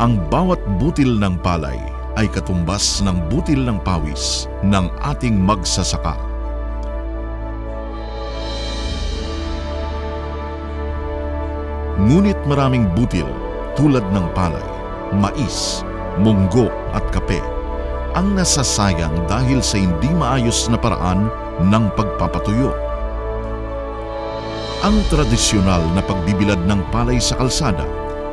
Ang bawat butil ng palay ay katumbas ng butil ng pawis ng ating magsasaka. Ngunit maraming butil tulad ng palay, mais, munggo at kape ang nasasayang dahil sa hindi maayos na paraan ng pagpapatuyo. Ang tradisyonal na pagbibilad ng palay sa kalsada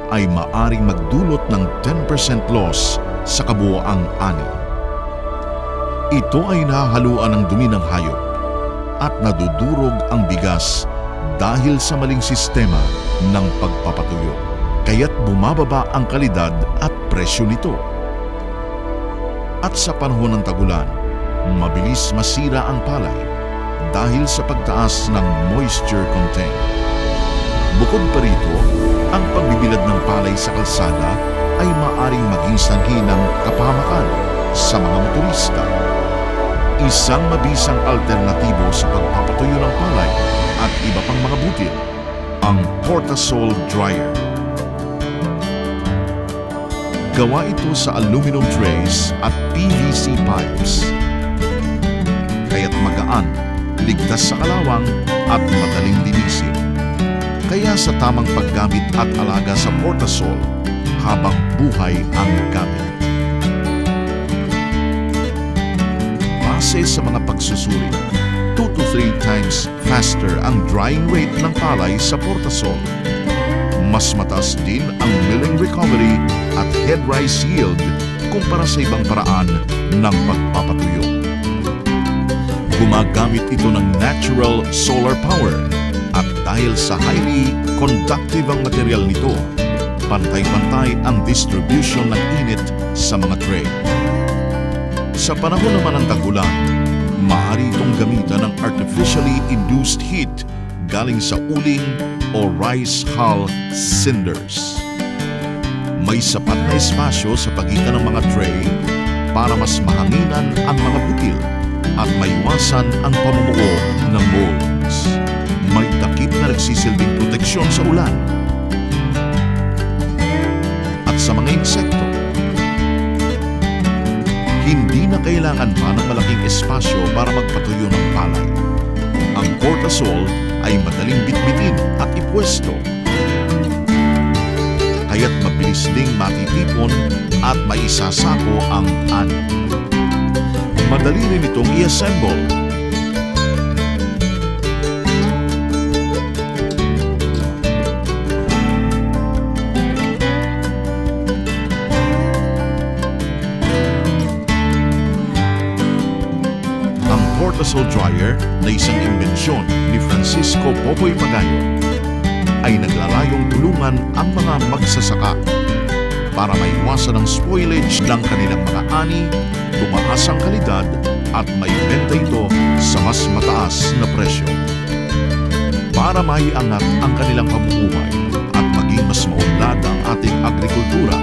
ay maaring magdulot ng 10% loss sa kabuoang ani. Ito ay nahahaluan ng dumi ng hayop at nadudurog ang bigas dahil sa maling sistema ng pagpapatuyo, kaya't bumababa ang kalidad at presyo nito. At sa panahon ng tagulan, mabilis masira ang palay dahil sa pagtaas ng moisture content. Bukod pa rito, ang pagbibilad ng palay sa kalsada ay maaring maging sanhi ng kapahamakan sa mga motorista. Isang mabisang alternatibo sa pagpapatuyo ng palay at iba pang mga butil, ang Portasol Dryer. Gawa ito sa aluminum trays at PVC pipes. Kaya't magaan, ligtas sa kalawang at madaling linisin. Kaya sa tamang paggamit at alaga sa Portasol habang buhay ang gamit. Base sa mga pagsusuri, 2 to 3 times faster ang drying rate ng palay sa Portasol. Mas mataas din ang milling recovery at head rise yield kumpara sa ibang paraan ng pagpapatuyo. Gumagamit ito ng natural solar power at dahil sa highly conductive ang material nito, pantay-pantay ang distribution ng init sa mga tray. Sa panahon naman ng tag-ulan, maaari itong gamitan ng artificially induced heat galing sa uling o rice hull cinders. May sapat na espasyo sa pagitan ng mga tray para mas mahanginan ang mga butil at maiwasan ang pamumuo ng molds. May takip na nagsisilbing proteksyon sa ulan at sa mga insekto. Hindi na kailangan pa ng malaking espasyo para magpatuyo ng palay. Ang Portasol ay madaling bitbitin at ipwesto. Kaya't mabilis ding matitipon at maisasako ang ani. Madali rin itong i-assemble. Portasol Dryer na isang imbensyon ni Francisco Popoy Pagayon ay naglalayong tulungan ang mga magsasaka para maiwasan ang spoilage ng kanilang mga ani, tumaas ang kalidad at maibenta ito sa mas mataas na presyo. Para maiangat ang kanilang pamumuhay at maging mas maunlad ang ating agrikultura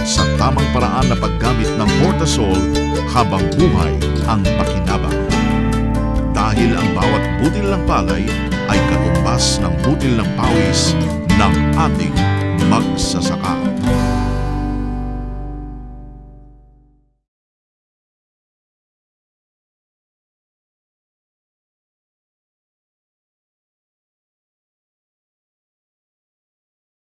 sa tamang paraan na paggamit ng Portasol habang buhay ang pakinabang. Dahil ang bawat butil ng palay ay katumbas ng butil ng pawis ng ating magsasaka.